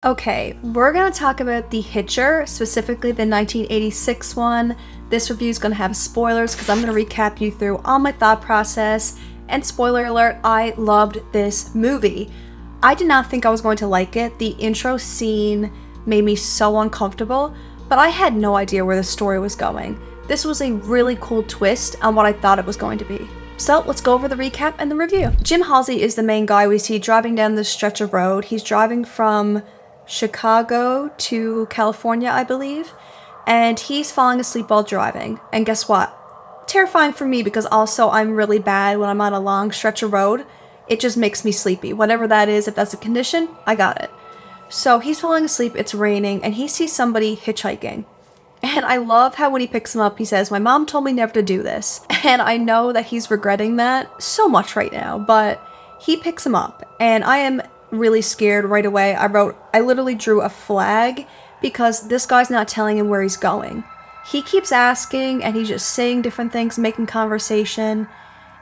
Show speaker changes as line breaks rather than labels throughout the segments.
Okay, we're gonna talk about the Hitcher, specifically the 1986 one. This review is gonna have spoilers because I'm gonna recap you through all my thought process. And spoiler alert, I loved this movie. I did not think I was going to like it. The intro scene made me so uncomfortable, but I had no idea where the story was going. This was a really cool twist on what I thought it was going to be. So let's go over the recap and the review. Jim Halsey is the main guy we see driving down this stretch of road. He's driving from Chicago to California, I believe, and he's falling asleep while driving. And guess what? Terrifying for me because also I'm really bad when I'm on a long stretch of road. It just makes me sleepy. Whatever that is, if that's a condition, I got it. So he's falling asleep, it's raining, and he sees somebody hitchhiking. And I love how when he picks him up, he says, "My mom told me never to do this." And I know that he's regretting that so much right now, but he picks him up, and I am really scared right away. I literally drew a flag because this guy's not telling him where he's going. He keeps asking and he's just saying different things, making conversation.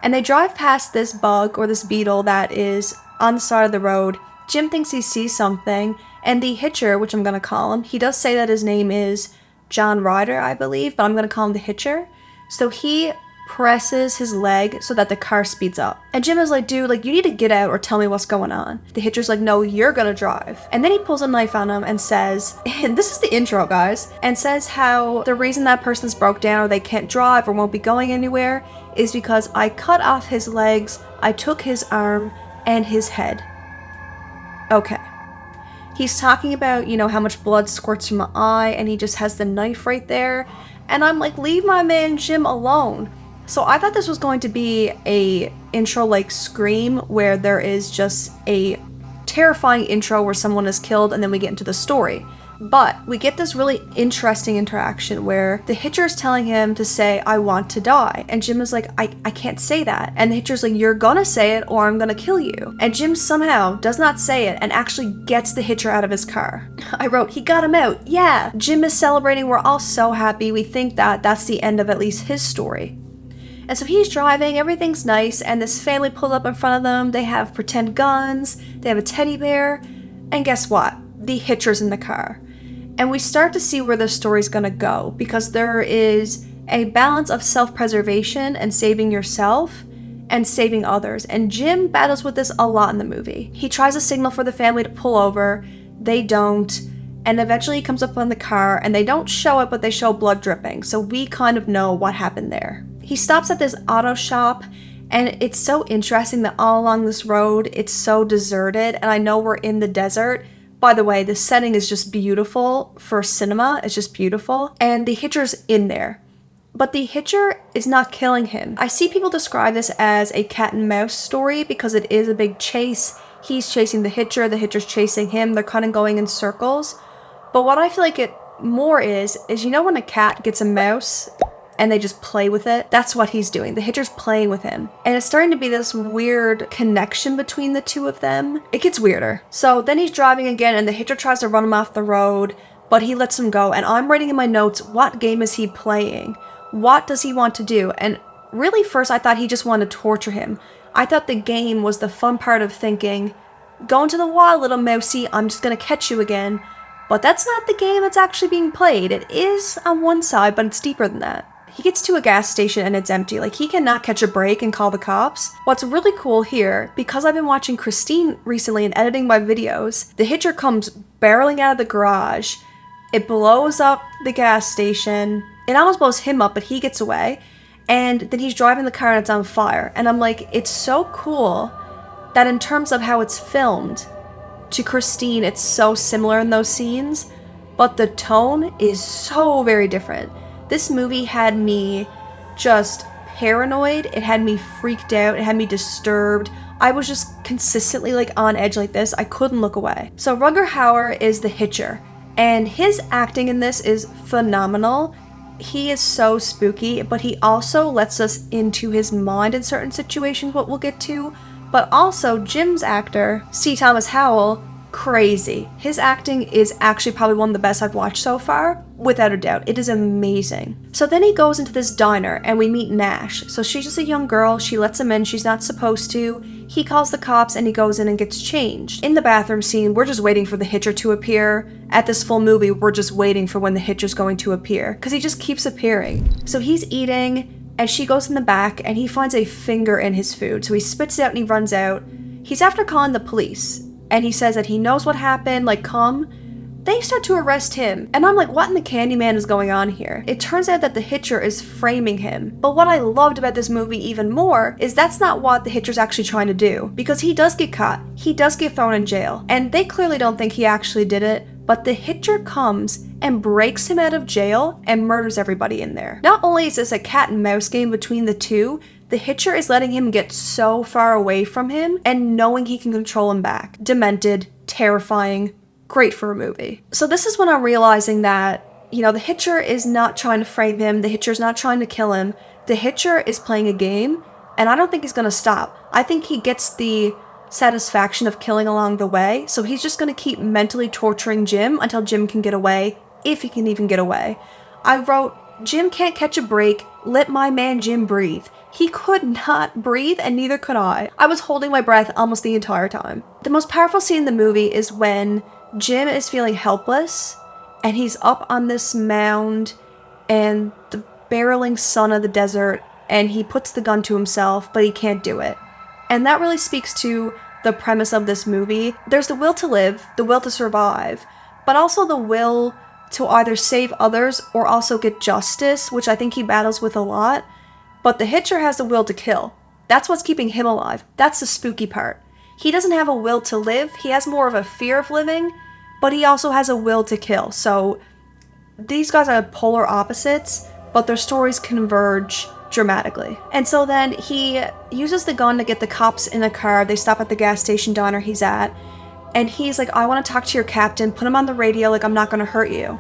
And they drive past this bug or this beetle that is on the side of the road. Jim thinks he sees something, and the Hitcher, which I'm going to call him, he does say that his name is John Ryder, I believe, but I'm going to call him the Hitcher. So he presses his leg so that the car speeds up. And Jim is like, "Dude, you need to get out or tell me what's going on." The Hitcher's like, "No, you're gonna drive." And then he pulls a knife on him and says, and this is the intro, guys, and says how the reason that person's broke down or they can't drive or won't be going anywhere is because I cut off his legs, I took his arm, and his head. Okay. He's talking about, how much blood squirts from my eye, and he just has the knife right there. And I'm like, leave my man Jim alone. So I thought this was going to be a intro like Scream, where there is just a terrifying intro where someone is killed and then we get into the story. But we get this really interesting interaction where the Hitcher is telling him to say, "I want to die." And Jim is like, I can't say that. And the Hitcher's like, "You're gonna say it or I'm gonna kill you." And Jim somehow does not say it and actually gets the Hitcher out of his car. I wrote, he got him out. Yeah, Jim is celebrating. We're all so happy. We think that that's the end of at least his story. And so he's driving, everything's nice, and this family pulls up in front of them. They have pretend guns, they have a teddy bear, and guess what? The Hitcher's in the car. And we start to see where this story's gonna go, because there is a balance of self-preservation and saving yourself and saving others. And Jim battles with this a lot in the movie. He tries to signal for the family to pull over, they don't, and eventually he comes up on the car, and they don't show it, but they show blood dripping, so we kind of know what happened there. He stops at this auto shop, and it's so interesting that all along this road, it's so deserted, and I know we're in the desert. By the way, the setting is just beautiful for cinema. It's just beautiful. And the Hitcher's in there. But the Hitcher is not killing him. I see people describe this as a cat and mouse story because it is a big chase. He's chasing the Hitcher's chasing him. They're kind of going in circles. But what I feel like it more is when a cat gets a mouse and they just play with it? That's what he's doing. The Hitcher's playing with him. And it's starting to be this weird connection between the two of them. It gets weirder. So then he's driving again, and the Hitcher tries to run him off the road, but he lets him go. And I'm writing in my notes, what game is he playing? What does he want to do? And really, first I thought he just wanted to torture him. I thought the game was the fun part of thinking, "Go into the wall, little mousey, I'm just gonna catch you again." But that's not the game that's actually being played. It is on one side, but it's deeper than that. He gets to a gas station and it's empty. He cannot catch a break and call the cops. What's really cool here, because I've been watching Christine recently and editing my videos, the Hitcher comes barreling out of the garage. It blows up the gas station. It almost blows him up, but he gets away. And then he's driving the car and it's on fire. And I'm like, it's so cool that in terms of how it's filmed to Christine, it's so similar in those scenes, but the tone is so very different. This movie had me just paranoid. It had me freaked out. It had me disturbed. I was just consistently on edge like this. I couldn't look away. So Rutger Hauer is the Hitcher, and his acting in this is phenomenal. He is so spooky, but he also lets us into his mind in certain situations, what we'll get to. But also Jim's actor, C. Thomas Howell, crazy. His acting is actually probably one of the best I've watched so far, without a doubt. It is amazing. So then he goes into this diner and we meet Nash. So she's just a young girl, she lets him in, she's not supposed to. He calls the cops and he goes in and gets changed. In the bathroom scene, we're just waiting for the Hitcher to appear. At this full movie, we're just waiting for when the Hitcher's going to appear, because he just keeps appearing. So he's eating, and she goes in the back and he finds a finger in his food. So he spits it out and he runs out. He's after calling the police. And he says that he knows what happened, like, come. They start to arrest him, and I'm like, what in the Candyman is going on here? It turns out that the Hitcher is framing him. But what I loved about this movie even more is that's not what the Hitcher's actually trying to do, because he does get caught. He does get thrown in jail, and they clearly don't think he actually did it, but the Hitcher comes and breaks him out of jail and murders everybody in there. Not only is this a cat and mouse game between the two, the Hitcher is letting him get so far away from him and knowing he can control him back. Demented, terrifying, great for a movie. So this is when I'm realizing that, you know, the Hitcher is not trying to frame him, the Hitcher's not trying to kill him, the Hitcher is playing a game, and I don't think he's gonna stop. I think he gets the satisfaction of killing along the way, so he's just gonna keep mentally torturing Jim until Jim can get away, if he can even get away. I wrote, Jim can't catch a break, let my man Jim breathe. He could not breathe, and neither could I. I was holding my breath almost the entire time. The most powerful scene in the movie is when Jim is feeling helpless, and he's up on this mound, and the barreling sun of the desert, and he puts the gun to himself, but he can't do it. And that really speaks to the premise of this movie. There's the will to live, the will to survive, but also the will to either save others or also get justice, which I think he battles with a lot. But the Hitcher has the will to kill. That's what's keeping him alive. That's the spooky part. He doesn't have a will to live. He has more of a fear of living, but he also has a will to kill. So these guys are polar opposites, but their stories converge dramatically. And so then he uses the gun to get the cops in a car. They stop at the gas station diner he's at. And he's like, I want to talk to your captain. Put him on the radio, like, I'm not going to hurt you.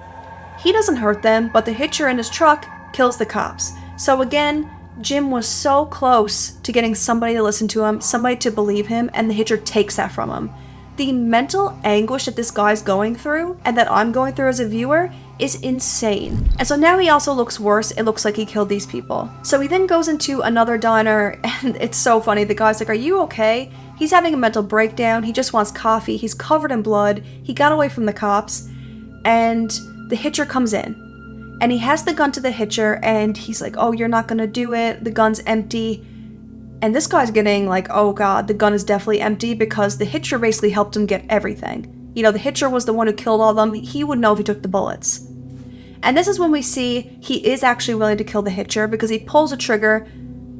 He doesn't hurt them, but the Hitcher in his truck kills the cops. So again, Jim was so close to getting somebody to listen to him, somebody to believe him, and the Hitcher takes that from him. The mental anguish that this guy's going through, and that I'm going through as a viewer, is insane. And so now he also looks worse. It looks like he killed these people. So he then goes into another diner, and it's so funny. The guy's like, are you okay? He's having a mental breakdown. He just wants coffee. He's covered in blood. He got away from the cops. And the Hitcher comes in. And he has the gun to the Hitcher, and he's like, oh, you're not gonna do it. The gun's empty. And this guy's getting like, oh god, the gun is definitely empty, because the Hitcher basically helped him get everything. You know, the Hitcher was the one who killed all of them. He would know if he took the bullets. And this is when we see he is actually willing to kill the Hitcher, because he pulls a trigger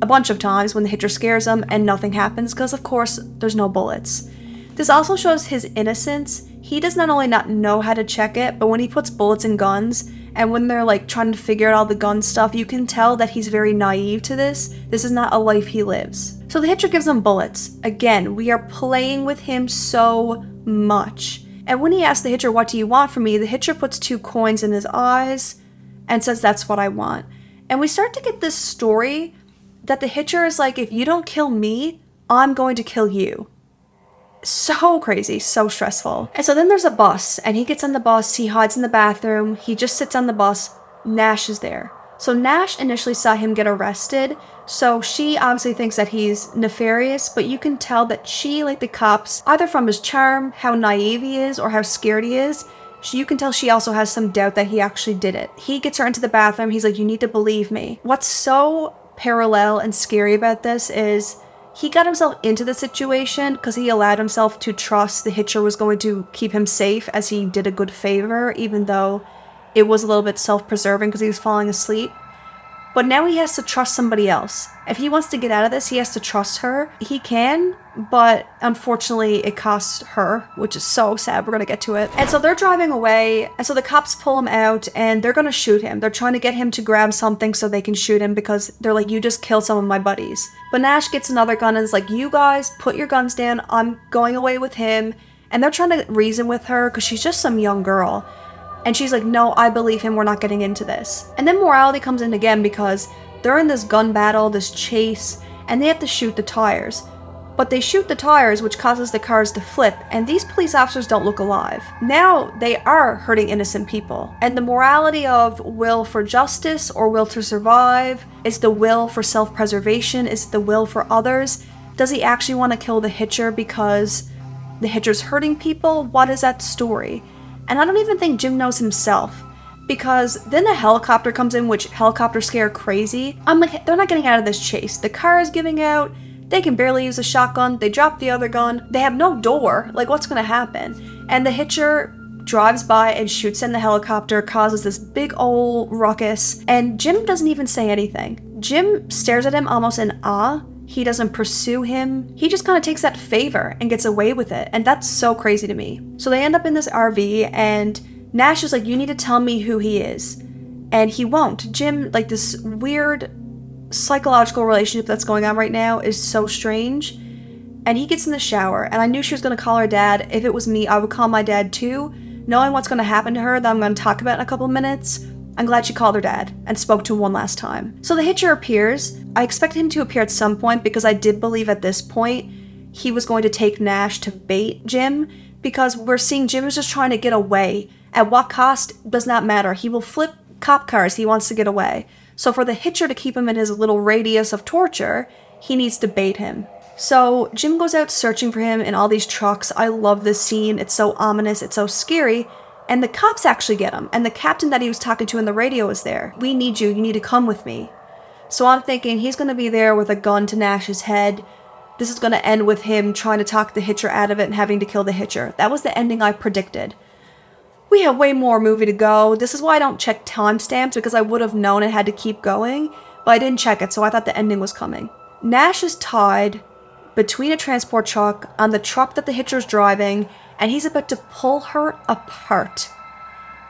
a bunch of times when the Hitcher scares him and nothing happens, because of course there's no bullets. This also shows his innocence. He does not only not know how to check it, but when he puts bullets in guns, and when they're like trying to figure out all the gun stuff, you can tell that he's very naive to this. This is not a life he lives. So the Hitcher gives him bullets. Again, we are playing with him so much. And when he asks the Hitcher, what do you want from me? The Hitcher puts 2 coins in his eyes and says, that's what I want. And we start to get this story that the Hitcher is like, if you don't kill me, I'm going to kill you. So crazy, so stressful. And so then there's a bus, and he gets on the bus, he hides in the bathroom, he just sits on the bus. Nash is there. So Nash initially saw him get arrested, so she obviously thinks that he's nefarious, but you can tell that she, like the cops, either from his charm, how naive he is, or how scared he is, you can tell she also has some doubt that he actually did it. He gets her into the bathroom, he's like, you need to believe me. What's so parallel and scary about this is he got himself into the situation because he allowed himself to trust the Hitcher was going to keep him safe, as he did a good favor, even though it was a little bit self-preserving because he was falling asleep. But now he has to trust somebody else. If he wants to get out of this, he has to trust her. He can, but unfortunately it costs her, which is so sad. We're going to get to it. And so they're driving away, and so the cops pull him out, and they're going to shoot him. They're trying to get him to grab something so they can shoot him, because they're like, you just killed some of my buddies. But Nash gets another gun and is like, you guys, put your guns down. I'm going away with him. And they're trying to reason with her because she's just some young girl. And she's like, no, I believe him, we're not getting into this. And then morality comes in again, because they're in this gun battle, this chase, and they have to shoot the tires. But they shoot the tires, which causes the cars to flip, and these police officers don't look alive. Now they are hurting innocent people. And the morality of will for justice or will to survive, is the will for self-preservation, is the will for others? Does he actually want to kill the Hitcher because the Hitcher's hurting people? What is that story? And I don't even think Jim knows himself. Because then the helicopter comes in, which helicopters scare crazy. I'm like, they're not getting out of this chase. The car is giving out. They can barely use a shotgun. They drop the other gun. They have no door. Like, what's gonna happen? And the Hitcher drives by and shoots in the helicopter, causes this big old ruckus, and Jim doesn't even say anything. Jim stares at him almost in awe. He doesn't pursue him. He just kind of takes that favor and gets away with it, and that's so crazy to me. So they end up in this RV, and Nash is like, you need to tell me who he is. And he won't. Jim, like, this weird psychological relationship that's going on right now is so strange. And he gets in the shower, and I knew she was going to call her dad. If it was me, I would call my dad too, knowing what's going to happen to her that I'm going to talk about in a couple minutes. I'm glad she called her dad and spoke to him one last time. So the Hitcher appears. I expected him to appear at some point because I did believe at this point he was going to take Nash to bait Jim, because we're seeing Jim is just trying to get away. At what cost does not matter. He will flip cop cars. He wants to get away. So for the Hitcher to keep him in his little radius of torture, he needs to bait him. So Jim goes out searching for him in all these trucks. I love this scene. It's so ominous. It's so scary. And the cops actually get him. And the captain that he was talking to in the radio is there. We need you. You need to come with me. So I'm thinking he's going to be there with a gun to Nash's head. This is going to end with him trying to talk the Hitcher out of it and having to kill the Hitcher. That was the ending I predicted. We have way more movie to go. This is why I don't check timestamps, because I would have known it had to keep going, but I didn't check it, so I thought the ending was coming. Nash is tied between a transport truck on the truck that the Hitcher's driving, and he's about to pull her apart.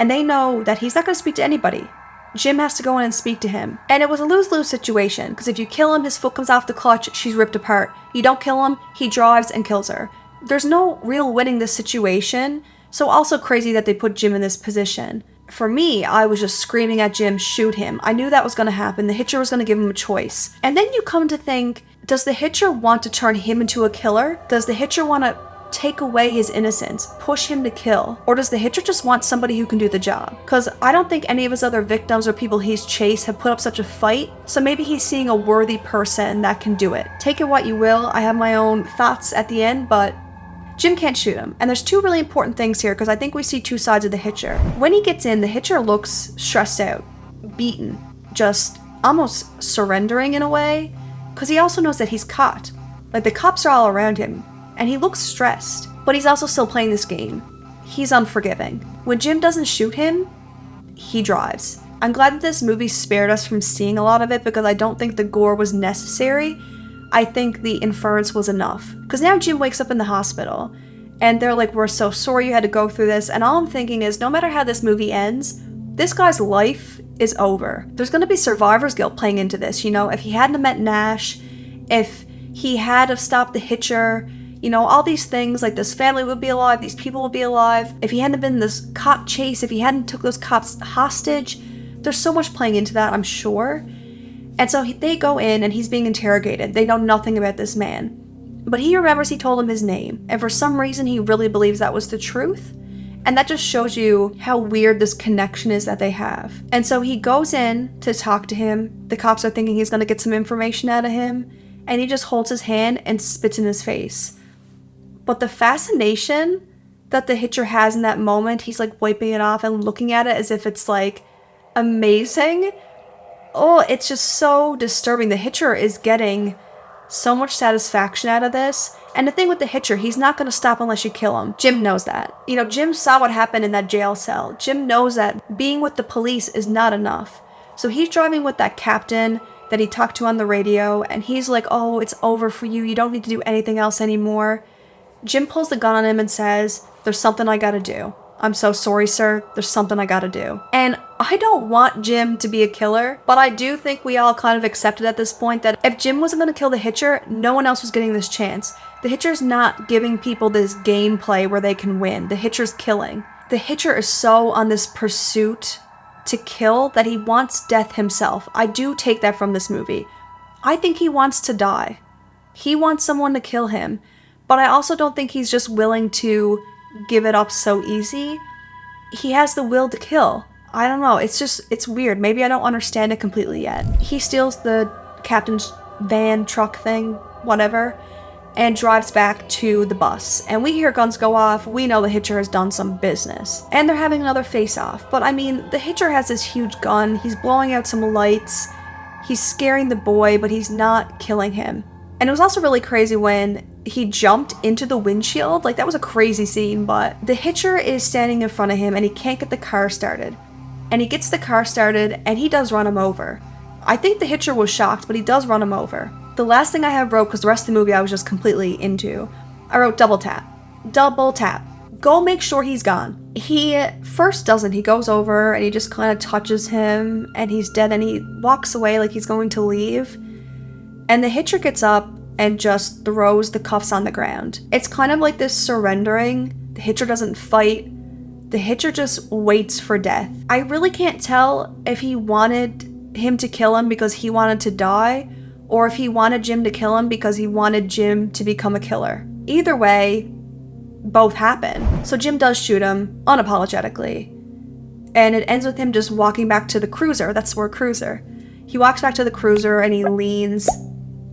And they know that he's not going to speak to anybody. Jim has to go in and speak to him. And it was a lose-lose situation, because if you kill him, his foot comes off the clutch, she's ripped apart. You don't kill him, he drives and kills her. There's no real winning this situation. So also crazy that they put Jim in this position. For me, I was just screaming at Jim, shoot him. I knew that was going to happen. The Hitcher was going to give him a choice. And then you come to think, does the Hitcher want to turn him into a killer? Does the Hitcher want to take away his innocence, push him to kill? Or does the Hitcher just want somebody who can do the job? Because I don't think any of his other victims or people he's chased have put up such a fight. So maybe he's seeing a worthy person that can do it. Take it what you will. I have my own thoughts at the end, but Jim can't shoot him. And there's two really important things here, because I think we see two sides of the Hitcher. When he gets in, the Hitcher looks stressed out, beaten, just almost surrendering in a way, because he also knows that he's caught. Like, the cops are all around him, and he looks stressed, but he's also still playing this game. He's unforgiving. When Jim doesn't shoot him, he drives. I'm glad that this movie spared us from seeing a lot of it, because I don't think the gore was necessary. I think the inference was enough. Because now Jim wakes up in the hospital, and they're like, we're so sorry you had to go through this. And all I'm thinking is, no matter how this movie ends, this guy's life is over. There's going to be survivor's guilt playing into this, you know? If he hadn't have met Nash, if he had have stopped the Hitcher, you know, all these things, like this family would be alive, these people would be alive. If he hadn't been in this cop chase, if he hadn't took those cops hostage, there's so much playing into that, I'm sure. And so they go in and he's being interrogated. They know nothing about this man. But he remembers he told him his name. And for some reason, he really believes that was the truth. And that just shows you how weird this connection is that they have. And so he goes in to talk to him. The cops are thinking he's going to get some information out of him. And he just holds his hand and spits in his face. But the fascination that the Hitcher has in that moment, he's like wiping it off and looking at it as if it's like amazing. Oh, it's just so disturbing. The Hitcher is getting so much satisfaction out of this. And the thing with the Hitcher, he's not going to stop unless you kill him. Jim knows that. You know, Jim saw what happened in that jail cell. Jim knows that being with the police is not enough. So he's driving with that captain that he talked to on the radio, and he's like, oh, it's over for you. You don't need to do anything else anymore. Jim pulls the gun on him and says, there's something I gotta do. I'm so sorry, sir. There's something I gotta do. And I don't want Jim to be a killer, but I do think we all kind of accepted at this point that if Jim wasn't gonna kill the Hitcher, no one else was getting this chance. The Hitcher's not giving people this gameplay where they can win. The Hitcher's killing. The Hitcher is so on this pursuit to kill that he wants death himself. I do take that from this movie. I think he wants to die. He wants someone to kill him, but I also don't think he's just willing to give it up so easy. He has the will to kill. I don't know, it's weird. Maybe I don't understand it completely yet. He steals the captain's van, truck thing, whatever, and drives back to the bus. And we hear guns go off, we know the Hitcher has done some business. And they're having another face-off. But I mean, the Hitcher has this huge gun, he's blowing out some lights, he's scaring the boy, but he's not killing him. And it was also really crazy when he jumped into the windshield. Like, that was a crazy scene, but the Hitcher is standing in front of him and he can't get the car started. And he gets the car started and he does run him over. I think the Hitcher was shocked, but he does run him over. The last thing I have wrote, because the rest of the movie I was just completely into, I wrote double tap. Double tap. Go make sure he's gone. He first doesn't. He goes over and he just kind of touches him and he's dead and he walks away like he's going to leave. And the Hitcher gets up and just throws the cuffs on the ground. It's kind of like this surrendering. The Hitcher doesn't fight. The Hitcher just waits for death. I really can't tell if he wanted him to kill him because he wanted to die, or if he wanted Jim to kill him because he wanted Jim to become a killer. Either way, both happen. So Jim does shoot him, unapologetically, and it ends with him just walking back to the cruiser. That's the word, cruiser. He walks back to the cruiser and he leans,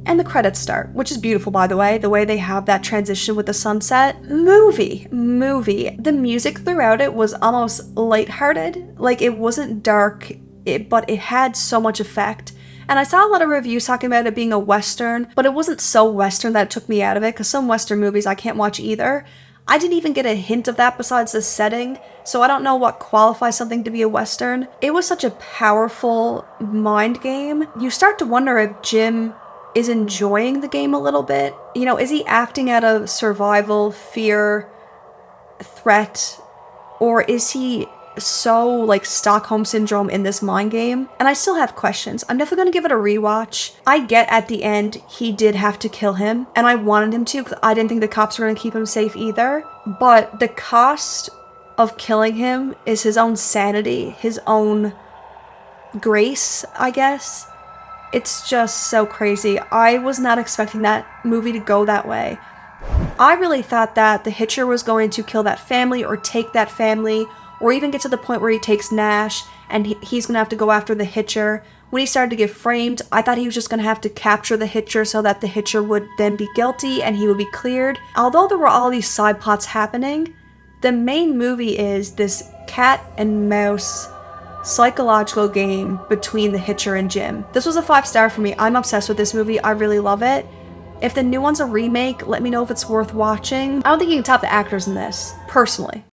and the credits start, which is beautiful, by the way they have that transition with the sunset. Movie. The music throughout it was almost lighthearted. Like, it wasn't dark, but it had so much effect. And I saw a lot of reviews talking about it being a Western, but it wasn't so Western that it took me out of it, because some Western movies I can't watch either. I didn't even get a hint of that besides the setting, so I don't know what qualifies something to be a Western. It was such a powerful mind game. You start to wonder if Jim is enjoying the game a little bit. You know, is he acting out of survival, fear, threat, or is he so like Stockholm Syndrome in this mind game? And I still have questions. I'm definitely gonna give it a rewatch. I get at the end he did have to kill him, and I wanted him to because I didn't think the cops were gonna keep him safe either. But the cost of killing him is his own sanity, his own grace, I guess. It's just so crazy. I was not expecting that movie to go that way. I really thought that the Hitcher was going to kill that family or take that family, or even get to the point where he takes Nash and he's going to have to go after the Hitcher. When he started to get framed, I thought he was just going to have to capture the Hitcher so that the Hitcher would then be guilty and he would be cleared. Although there were all these side plots happening, the main movie is this cat and mouse psychological game between the Hitcher and Jim. This was a 5-star for me. I'm obsessed with this movie. I really love it. If the new one's a remake, let me know if it's worth watching. I don't think you can top the actors in this, personally.